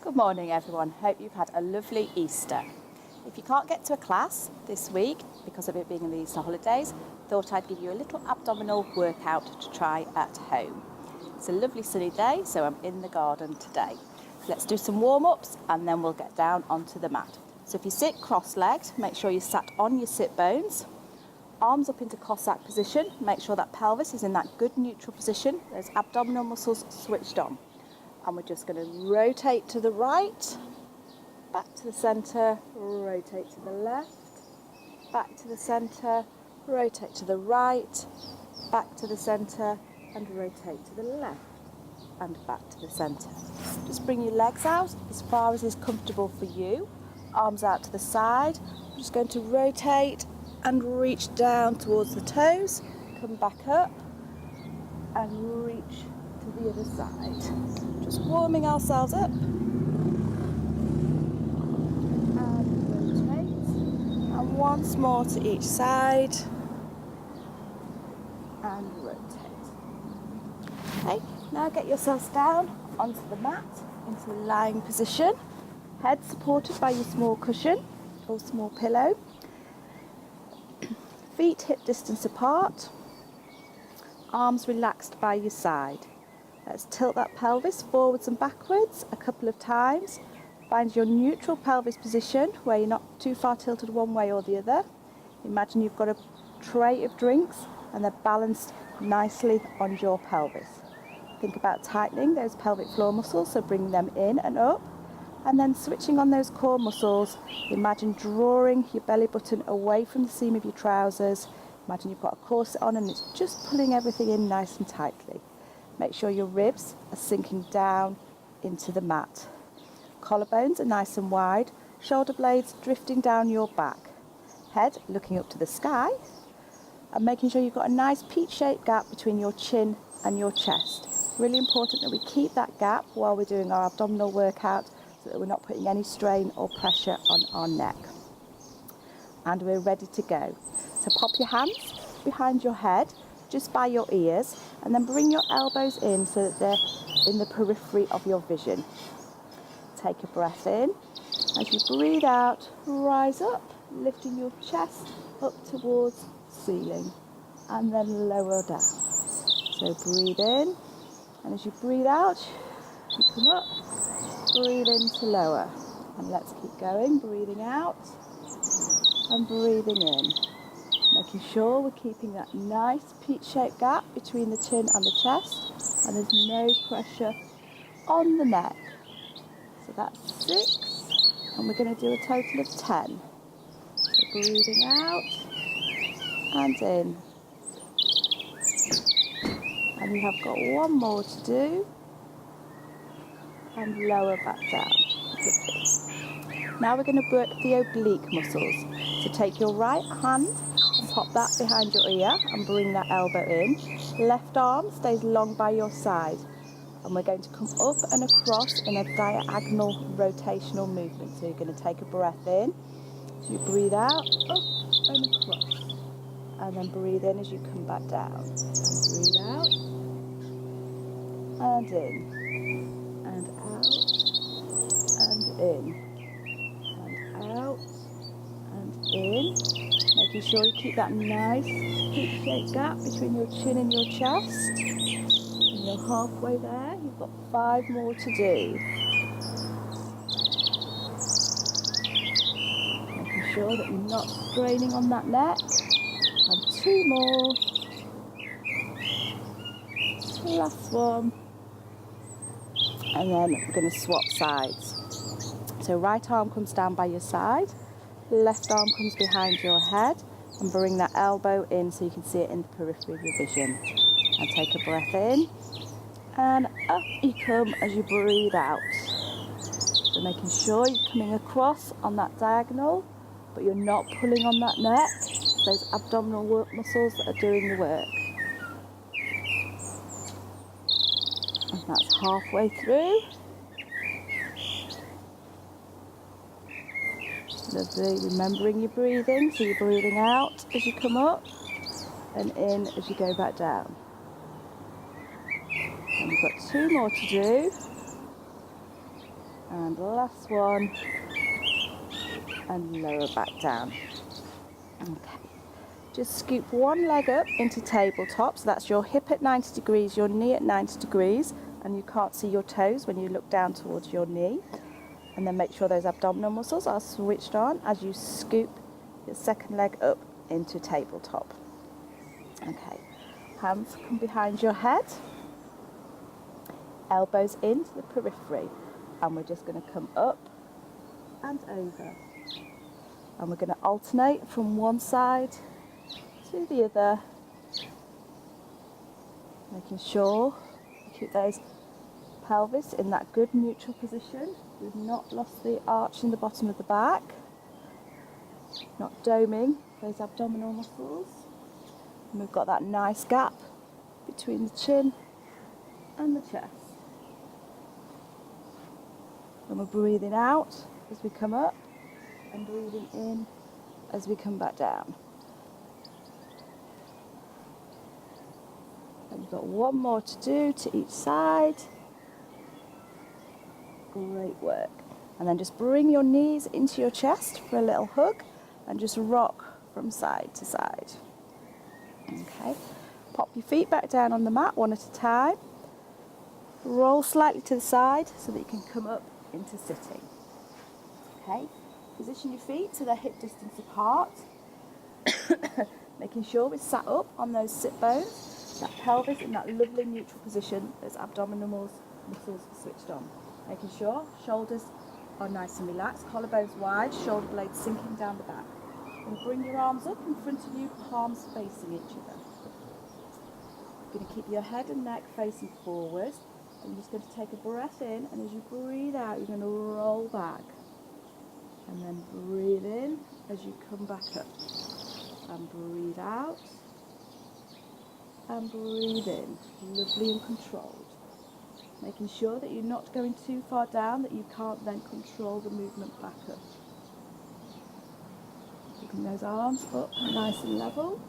Good morning everyone, hope you've had a lovely Easter. If you can't get to a class this week because of it being in the Easter holidays, thought I'd give you a little abdominal workout to try at home. It's a lovely sunny day, so I'm in the garden today. Let's do some warm-ups and then we'll get down onto the mat. So if you sit cross-legged, make sure you're sat on your sit bones, arms up into Cossack position, make sure that pelvis is in that good neutral position, those abdominal muscles switched on. And we're just going to rotate to the right, back to the centre, rotate to the left, back to the centre, rotate to the right, back to the centre and rotate to the left and back to the centre. Just bring your legs out as far as is comfortable for you, arms out to the side. I'm just going to rotate and reach down towards the toes, come back up and reach to the other side. Just warming ourselves up and rotate, and once more to each side and rotate. Okay, now get yourselves down onto the mat into a lying position, head supported by your small cushion or small pillow, feet hip distance apart, arms relaxed by your side. Let's tilt that pelvis forwards and backwards a couple of times. Find your neutral pelvis position where you're not too far tilted one way or the other. Imagine you've got a tray of drinks and they're balanced nicely on your pelvis. Think about tightening those pelvic floor muscles, so bring them in and up. And then switching on those core muscles, imagine drawing your belly button away from the seam of your trousers. Imagine you've got a corset on and it's just pulling everything in nice and tightly. Make sure your ribs are sinking down into the mat. Collarbones are nice and wide, shoulder blades drifting down your back. Head looking up to the sky and making sure you've got a nice peach-shaped gap between your chin and your chest. Really important that we keep that gap while we're doing our abdominal workout so that we're not putting any strain or pressure on our neck. And we're ready to go. So pop your hands behind your head, just by your ears, and then bring your elbows in so that they're in the periphery of your vision. Take a breath in. As you breathe out, rise up, lifting your chest up towards the ceiling, and then lower down. So breathe in, and as you breathe out, you come up, breathe in to lower. And let's keep going, breathing out and breathing in. Making sure we're keeping that nice peach-shaped gap between the chin and the chest, and there's no pressure on the neck. So that's 6, and we're going to do a total of 10. So breathing out and in. And we have got one more to do, and lower back down. Now we're going to work the oblique muscles. So take your right hand and pop that behind your ear and bring that elbow in. Left arm stays long by your side. And we're going to come up and across in a diagonal rotational movement. So you're going to take a breath in. So you breathe out, up and across. And then breathe in as you come back down. And breathe out. And in. And out. And in. And out. And in. Making sure you keep that nice peach-shaped gap between your chin and your chest. And you're halfway there. You've got 5 more to do. Making sure that you're not straining on that neck. And 2 more. Last one. And then we're going to swap sides. So right arm comes down by your side. Left arm comes behind your head, and bring that elbow in so you can see it in the periphery of your vision. And take a breath in, and up you come as you breathe out. So making sure you're coming across on that diagonal, but you're not pulling on that neck. It's those abdominal work muscles that are doing the work. And that's halfway through. Lovely, remembering your breathing, so you're breathing out as you come up and in as you go back down. And we've got 2 more to do. And last one. And lower back down. Okay. Just scoop one leg up into tabletop. So that's your hip at 90 degrees, your knee at 90 degrees. And you can't see your toes when you look down towards your knee. And then make sure those abdominal muscles are switched on as you scoop your second leg up into tabletop. Okay, hands come behind your head, elbows into the periphery, and we're just going to come up and over. And we're going to alternate from one side to the other, making sure you keep those pelvis in that good neutral position. We've not lost the arch in the bottom of the back, not doming those abdominal muscles. And we've got that nice gap between the chin and the chest. And we're breathing out as we come up and breathing in as we come back down. And we've got one more to do to each side. Great work. And then just bring your knees into your chest for a little hug and just rock from side to side. Okay. Pop your feet back down on the mat one at a time. Roll slightly to the side so that you can come up into sitting. Okay. Position your feet so they're hip distance apart. Making sure we're sat up on those sit bones, that pelvis in that lovely neutral position, those abdominal muscles switched on. Making sure shoulders are nice and relaxed, collarbones wide, shoulder blades sinking down the back. And bring your arms up in front of you, palms facing each other. You're going to keep your head and neck facing forward. And you're just going to take a breath in, and as you breathe out, you're going to roll back. And then breathe in as you come back up. And breathe out. And breathe in. Lovely and controlled. Making sure that you're not going too far down, that you can't then control the movement back up. Keeping those arms up nice and level.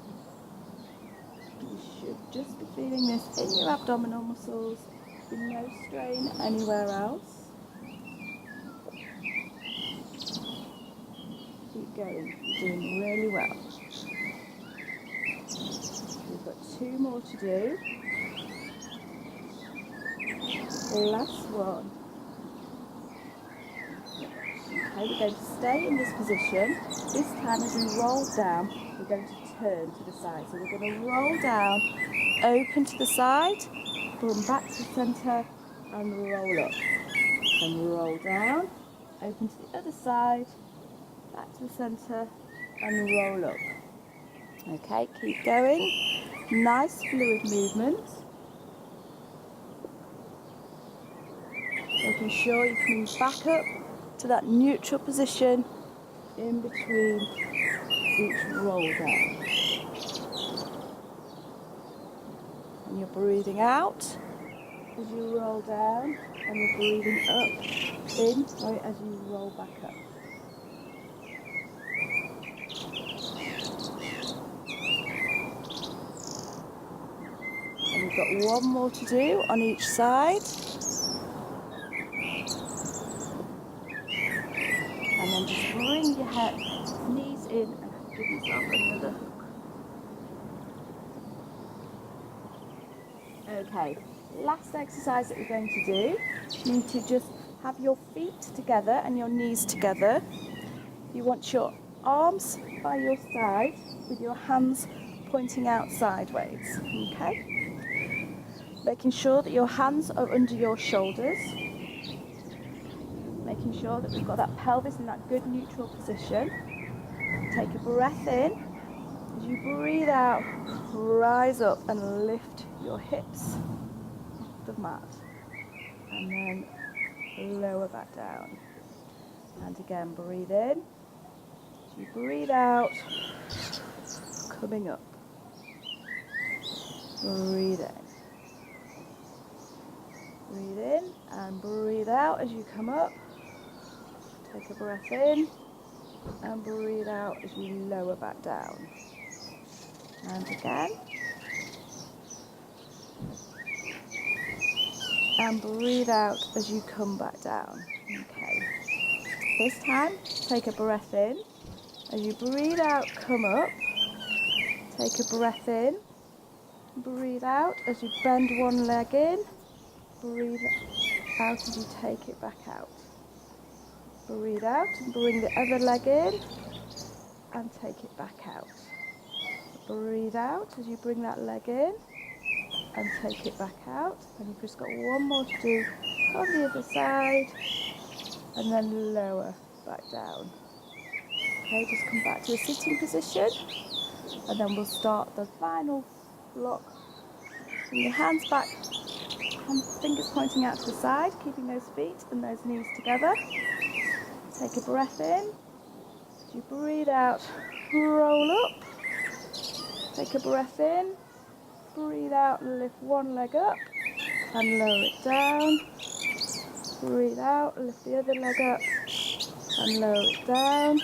You should just be feeling this in your abdominal muscles, with no strain anywhere else. Keep going, you're doing really well. We've got two more to do. Last one. Okay, we're going to stay in this position. This time as we roll down, we're going to turn to the side. So we're going to roll down, open to the side, come back to the centre and roll up. Then roll down, open to the other side, back to the centre and roll up. Okay, keep going. Nice fluid movement. Making sure you're coming back up to that neutral position in between each roll down. And you're breathing out as you roll down, and you're breathing up in as you roll back up. And we've got one more to do on each side. And then just bring your head, knees in, and give yourself another hook. Okay, last exercise that we're going to do, you need to just have your feet together and your knees together. You want your arms by your side with your hands pointing out sideways, okay? Making sure that your hands are under your shoulders. Making sure that we've got that pelvis in that good neutral position. Take a breath in. As you breathe out, rise up and lift your hips off the mat. And then lower back down. And again, breathe in. As you breathe out, coming up. Breathe in. Breathe in and breathe out as you come up. Take a breath in and breathe out as you lower back down. And again. and breathe out as you come back down. Okay. This time, take a breath in. As you breathe out, come up. Take a breath in. Breathe out as you bend one leg in. Breathe out as you take it back out. Breathe out and bring the other leg in and take it back out. Breathe out as you bring that leg in and take it back out. And you've just got one more to do on the other side and then lower back down. Okay, just come back to a sitting position and then we'll start the final block. Bring your hands back, fingers pointing out to the side, keeping those feet and those knees together. Take a breath in. As you breathe out, roll up. Take a breath in. Breathe out and lift one leg up and lower it down. Breathe out, lift the other leg up and lower it down.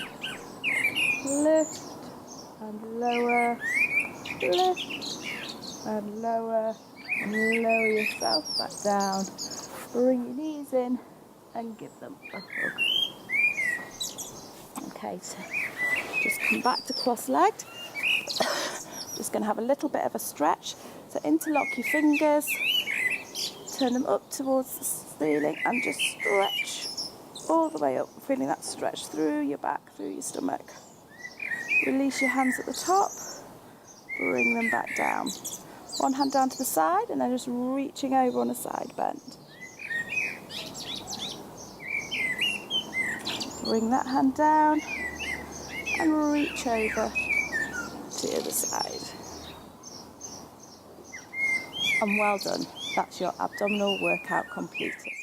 Lift and lower, lift and lower yourself back down. Bring your knees in and give them a hug. Okay, so just come back to cross-legged. Just going to have a little bit of a stretch. So interlock your fingers, turn them up towards the ceiling and just stretch all the way up, feeling that stretch through your back, through your stomach. Release your hands at the top, bring them back down. One hand down to the side and then just reaching over on a side bend. Bring that hand down and reach over to the other side. And well done, that's your abdominal workout completed.